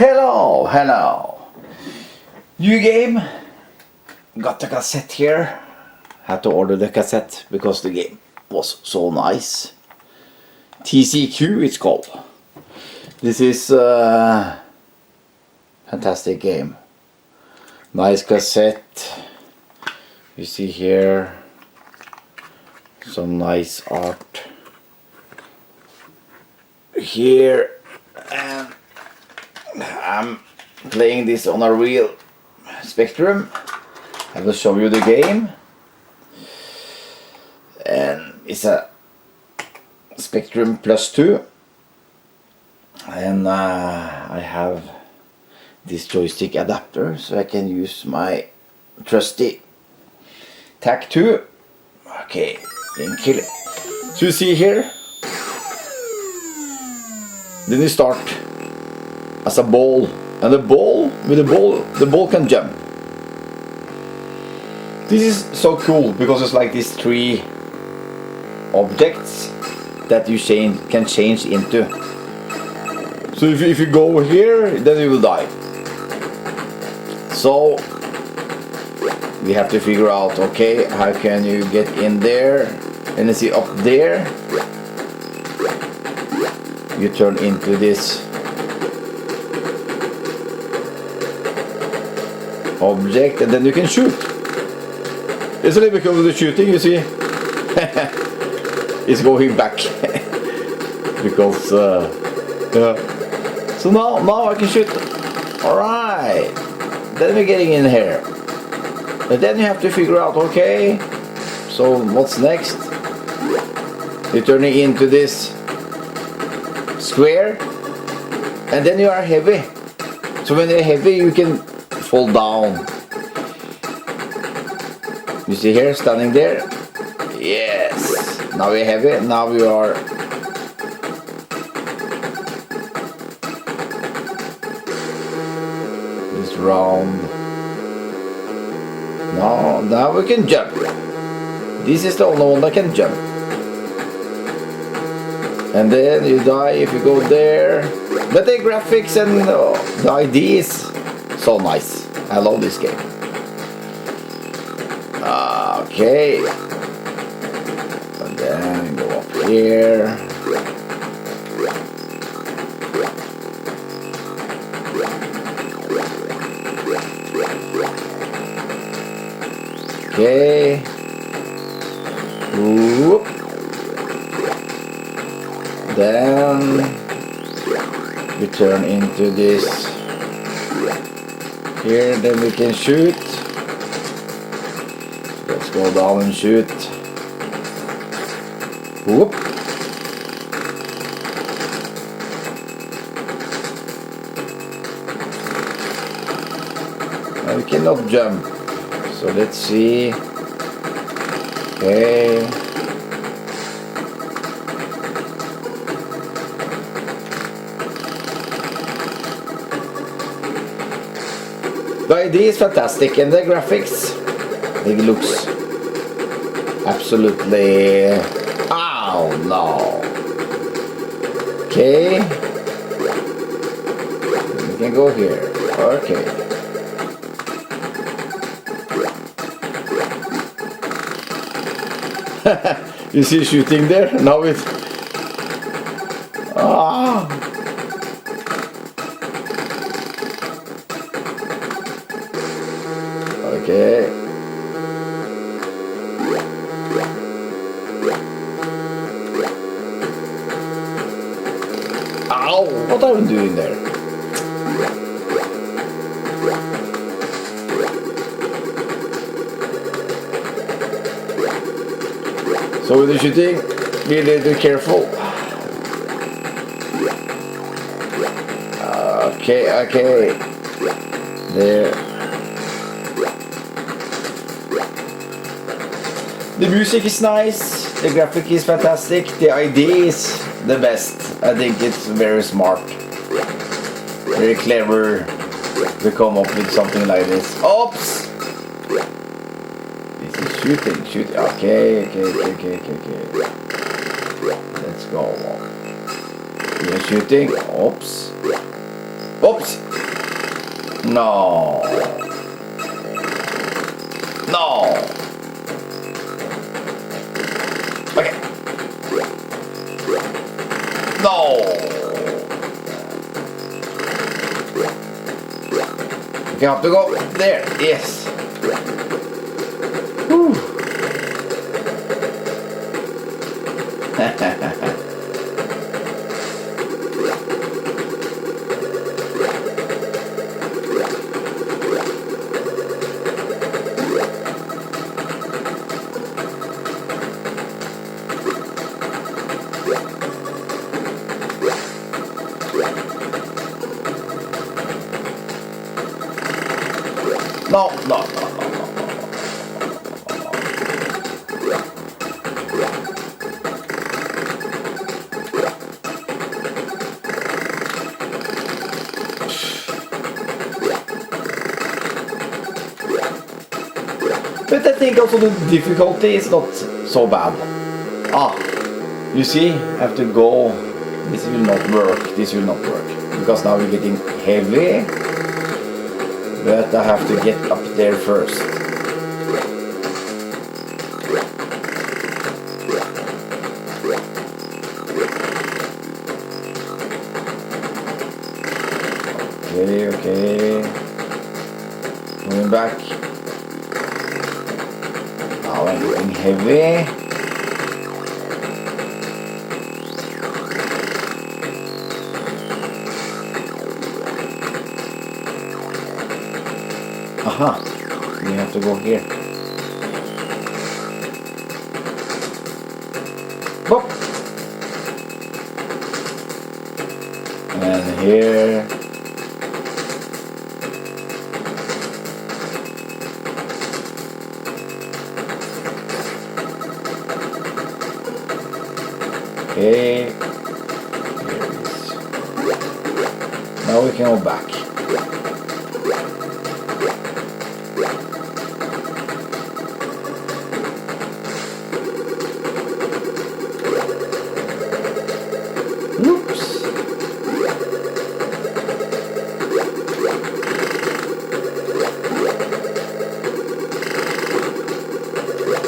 Hello, hello. New game. Got the cassette here. Had to order the cassette because the game was so nice. TCQ it's called. This is a fantastic game. Nice cassette. You see here some nice art here, and I'm playing this on a real Spectrum. I will show you the game, and it's a Spectrum Plus 2, and I have this joystick adapter so I can use my trusty TCQ. Okay, then kill it. So you see here, then you start as a ball, and the ball can jump. This is so cool because it's like these three objects that you can change into. So if you go here, then you will die. So we have to figure out, okay, how can you get in there? And you see up there, you turn into this object, and then you can shoot. It's a little bit of the shooting, you see. It's going back because yeah. So now I can shoot. All right, then we're getting in here, and then you have to figure out, okay, so what's next? You're turning into this square, and then you are heavy. So when you're heavy, you can fall down. You see here, standing there. Yes. Now we're heavy. Now we are. This round. Now we can jump. This is the only one that can jump. And then you die if you go there. But the graphics and the idea is so nice. I love this game. Okay. And then go up here. Okay. Whoop. Then we turn into this here, then we can shoot. Let's go down and shoot. Whoop. Now we cannot jump, so let's see. Okay. The idea is fantastic, and the graphics, it looks absolutely. Oh no. Okay. We can go here. Okay. You see shooting there? Now it. Ah. Okay. Ow! What are we doing there? So with the shooting, be a little careful. Okay. There. The music is nice, the graphic is fantastic, the idea is the best. I think it's very smart, very clever to come up with something like this. Oops! This is shooting. Okay. Let's go. You're shooting. Oops. Oops. No. No. Okay. No. You have to go there. Yes. Whew. No, no, no, no, no. But I think also the difficulty is not so bad. Ah, you see, I have to go. This will not work. This will not work. Because now we're getting heavy. But I have to get up there first. Okay, okay. Moving back. Now I'm getting heavy. Aha, we have to go here. Whoop. And here. Okay. Here it is. Now we can go back. Oops.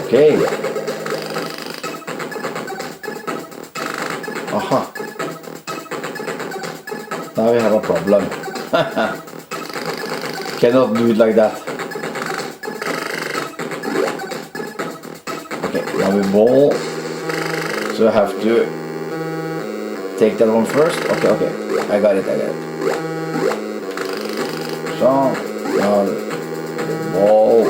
Okay. Aha. Now we have a problem. Cannot do it like that. Okay, now we ball. So I have to take that one first. Okay, okay. I got it, I got it. So, now the ball.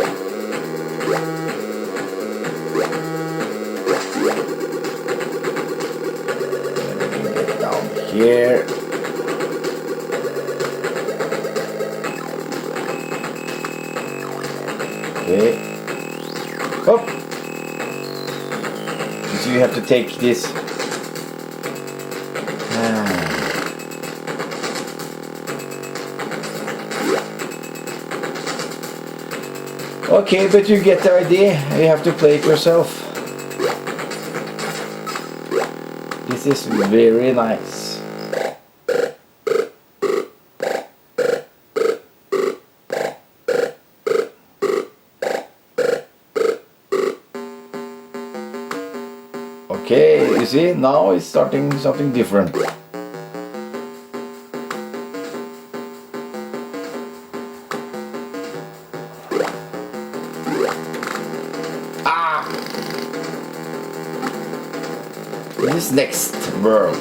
Then we can get down here. Okay. Up. So you have to take this. Okay, but you get the idea. You have to play it yourself. This is very nice. Okay, you see, now it's starting something different. This next world.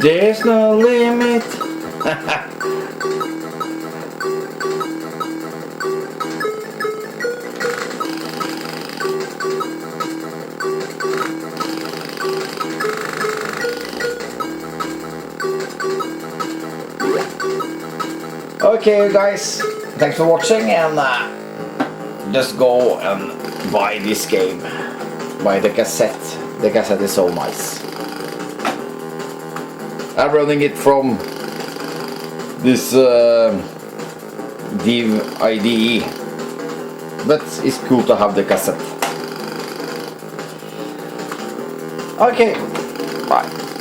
There's no limit. Okay guys, thanks for watching, and just go and buy this game. Buy the cassette. The cassette is so nice. I'm running it from this Div IDE. but it's cool to have the cassette. Okay, bye.